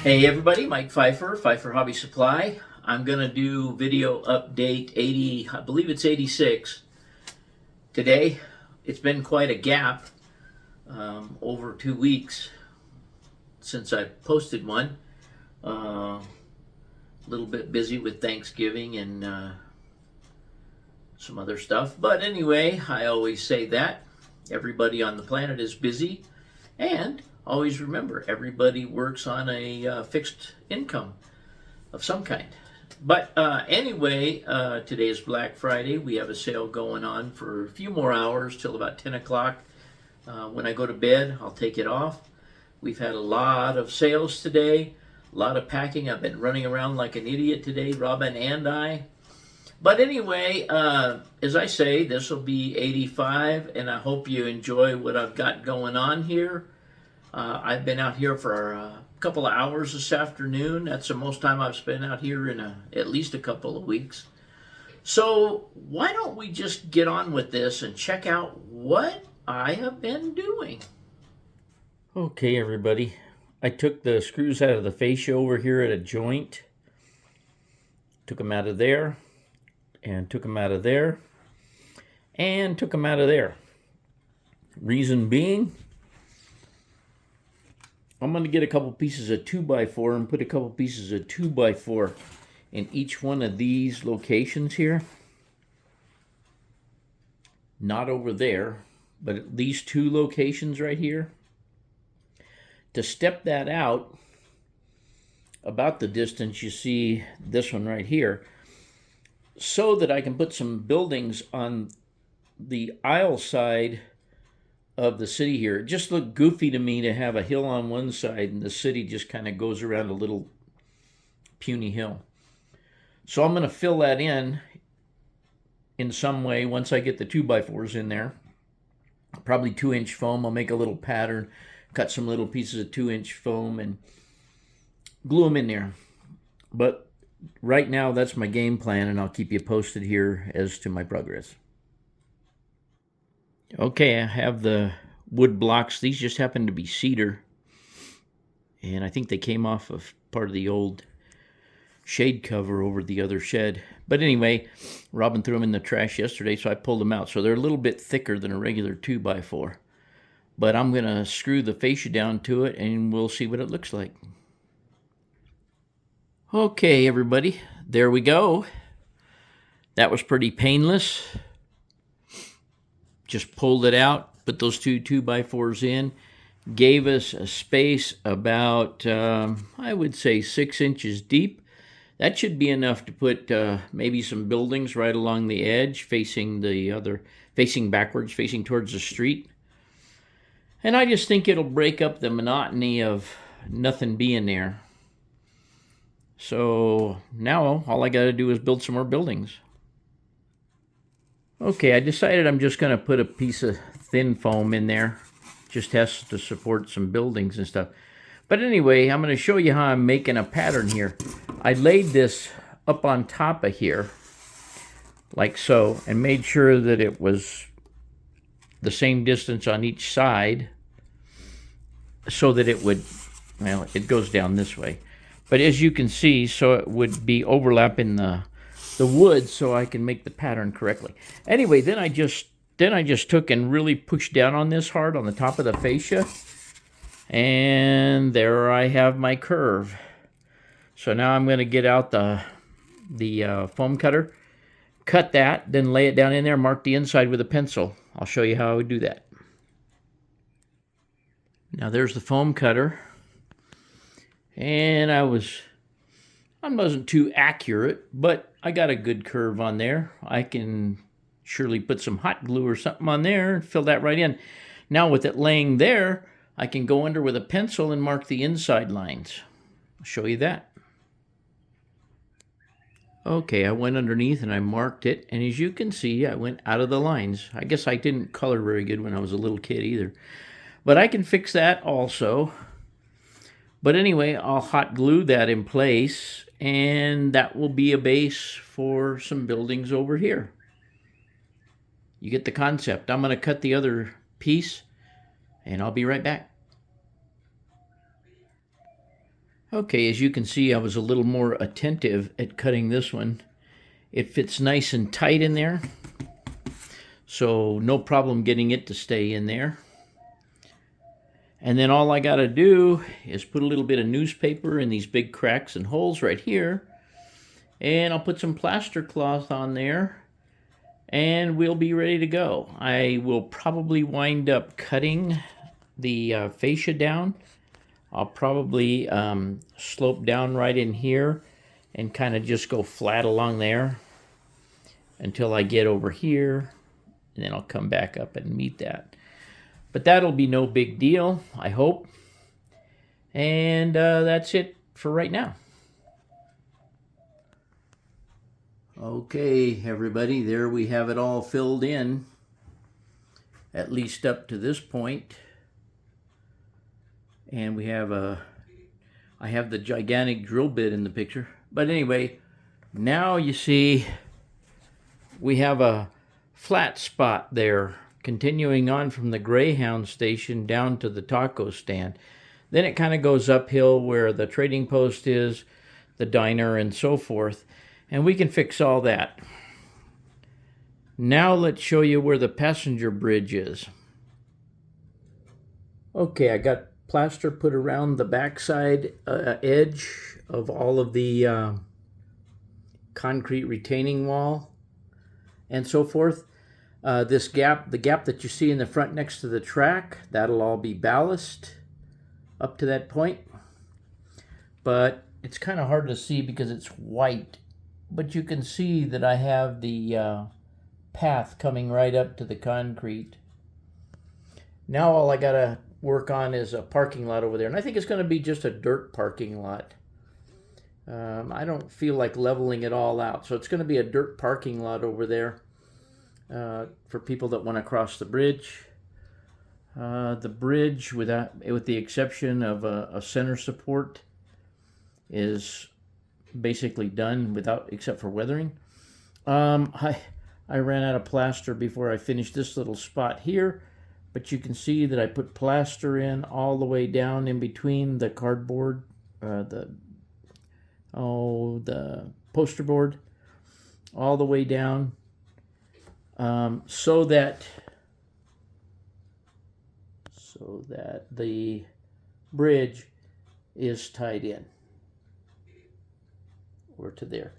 Hey everybody, Mike Fifer, Fifer Hobby Supply. I'm going to do video update 80, I believe it's 86 today. It's been quite a gap, over 2 weeks since I posted one. A little bit busy with Thanksgiving and some other stuff. But anyway, I always say that. Everybody on the planet is busy, and always remember, everybody works on a fixed income of some kind. But anyway, today is Black Friday. We have a sale going on for a few more hours till about 10 o'clock. When I go to bed, I'll take it off. We've had a lot of sales today, a lot of packing. I've been running around like an idiot today, Robin and I. But anyway, as I say, this will be 85, and I hope you enjoy what I've got going on here. I've been out here for a couple of hours this afternoon. That's the most time I've spent out here in at least a couple of weeks. So why don't we just get on with this and check out what I have been doing. Okay, everybody. I took the screws out of the fascia over here at a joint. Took them out of there. And took them out of there. And took them out of there. Reason being, I'm going to get a couple pieces of 2x4 and put a couple pieces of 2x4 in each one of these locations here. Not over there, but at these two locations right here. To step that out about the distance you see this one right here, so that I can put some buildings on the aisle side of the city here. It just looked goofy to me to have a hill on one side and the city just kind of goes around a little puny hill. So I'm going to fill that in some way once I get the 2x4s in there. Probably 2-inch foam. I'll make a little pattern, cut some little pieces of 2-inch foam and glue them in there. But right now, that's my game plan, and I'll keep you posted here as to my progress. Okay, I have the wood blocks. These just happen to be cedar, and I think they came off of part of the old shade cover over the other shed. But anyway, Robin threw them in the trash yesterday, so I pulled them out. So they're a little bit thicker than a regular 2x4. But I'm going to screw the fascia down to it, and we'll see what it looks like. Okay, everybody, there we go. That was pretty painless. Just pulled it out, put those two 2x4s in, gave us a space about, I would say 6 inches deep. That should be enough to put maybe some buildings right along the edge, facing backwards, facing towards the street. And I just think it'll break up the monotony of nothing being there. So now all I got to do is build some more buildings. Okay, I decided I'm just going to put a piece of thin foam in there. Just has to support some buildings and stuff. But anyway, I'm going to show you how I'm making a pattern here. I laid this up on top of here, like so, and made sure that it was the same distance on each side so that it would, well, it goes down this way. But as you can see, so it would be overlapping the wood so I can make the pattern correctly. Anyway, then I just took and really pushed down on this hard on the top of the fascia. And there I have my curve. So now I'm going to get out the foam cutter, cut that, then lay it down in there, mark the inside with a pencil. I'll show you how I would do that. Now there's the foam cutter. And I wasn't too accurate, but I got a good curve on there. I can surely put some hot glue or something on there and fill that right in. Now with it laying there, I can go under with a pencil and mark the inside lines. I'll show you that. Okay, I went underneath and I marked it, and as you can see, I went out of the lines. I guess I didn't color very good when I was a little kid either. But I can fix that also. But anyway, I'll hot glue that in place, and that will be a base for some buildings over here. You get the concept. I'm going to cut the other piece, and I'll be right back. Okay, as you can see, I was a little more attentive at cutting this one. It fits nice and tight in there, so no problem getting it to stay in there. And then all I got to do is put a little bit of newspaper in these big cracks and holes right here, and I'll put some plaster cloth on there, and we'll be ready to go. I will probably wind up cutting the fascia down. I'll probably slope down right in here and kind of just go flat along there until I get over here, and then I'll come back up and meet that. But that'll be no big deal, I hope. And that's it for right now. Okay, everybody, there we have it all filled in, at least up to this point. And we have I have the gigantic drill bit in the picture. But anyway, now you see we have a flat spot there, continuing on from the Greyhound station down to the taco stand. Then it kind of goes uphill where the trading post is, the diner, and so forth. And we can fix all that. Now let's show you where the passenger bridge is. Okay, I got plaster put around the backside edge of all of the concrete retaining wall and so forth. This gap, the gap that you see in the front next to the track, that'll all be ballast up to that point. But it's kind of hard to see because it's white. But you can see that I have the path coming right up to the concrete. Now all I gotta work on is a parking lot over there, and I think it's going to be just a dirt parking lot. I don't feel like leveling it all out, so it's going to be a dirt parking lot over there for people that want to cross the bridge. The bridge, with the exception of a center support, is basically done except for weathering. I ran out of plaster before I finished this little spot here. But you can see that I put plaster in all the way down in between the cardboard, the poster board, all the way down, so that the bridge is tied in, or to there.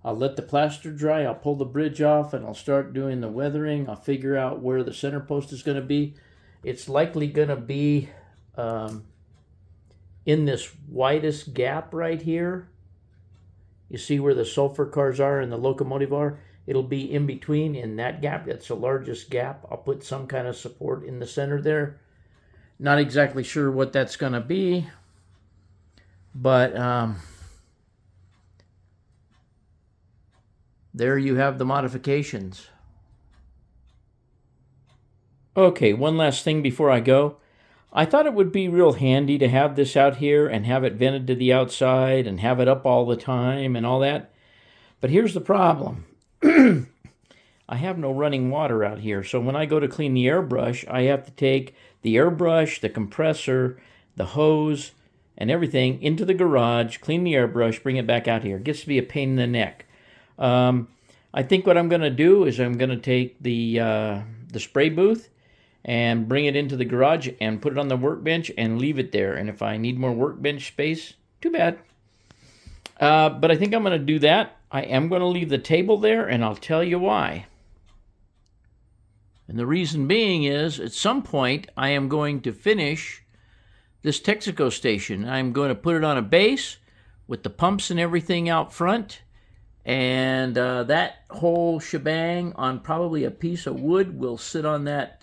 I'll let the plaster dry, I'll pull the bridge off, and I'll start doing the weathering. I'll figure out where the center post is going to be. It's likely going to be in this widest gap right here. You see where the sulfur cars are and the locomotive are? It'll be in between in that gap. That's the largest gap. I'll put some kind of support in the center there. Not exactly sure what that's going to be, but there you have the modifications. Okay, one last thing before I go. I thought it would be real handy to have this out here and have it vented to the outside and have it up all the time and all that. But here's the problem. I have no running water out here, so when I go to clean the airbrush, I have to take the airbrush, the compressor, the hose, and everything into the garage, clean the airbrush, bring it back out here. It gets to be a pain in the neck. I think what I'm going to do is I'm going to take the spray booth and bring it into the garage and put it on the workbench and leave it there. And if I need more workbench space, too bad. But I think I'm going to do that. I am going to leave the table there, and I'll tell you why. And the reason being is, at some point, I am going to finish this Texaco station. I'm going to put it on a base with the pumps and everything out front. And that whole shebang on probably a piece of wood will sit on that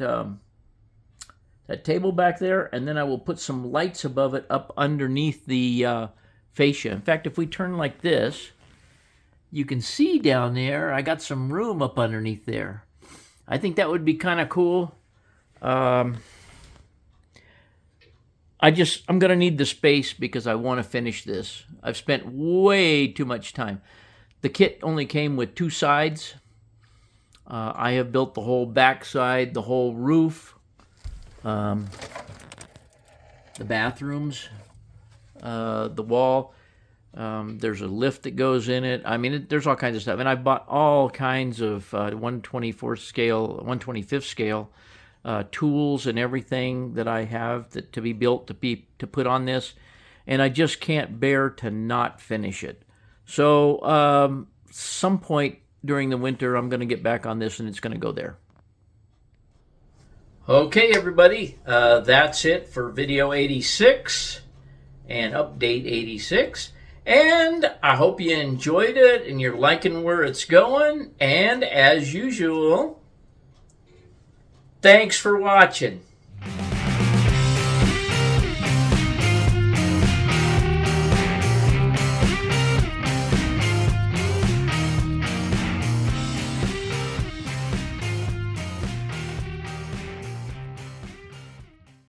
table back there, and then I will put some lights above it up underneath the fascia. In fact, if we turn like this, you can see down there, I got some room up underneath there. I think that would be kind of cool. I'm going to need the space because I want to finish this. I've spent way too much time. The kit only came with two sides. I have built the whole back side, the whole roof, the bathrooms, the wall. There's a lift that goes in it. I mean, there's all kinds of stuff. And I bought all kinds of 1/24th scale, 1/25th scale tools and everything that I have to be built to put on this. And I just can't bear to not finish it. So some point during the winter, I'm going to get back on this and it's going to go there. Okay, everybody, that's it for video 86 and update 86. And I hope you enjoyed it and you're liking where it's going. And as usual, thanks for watching.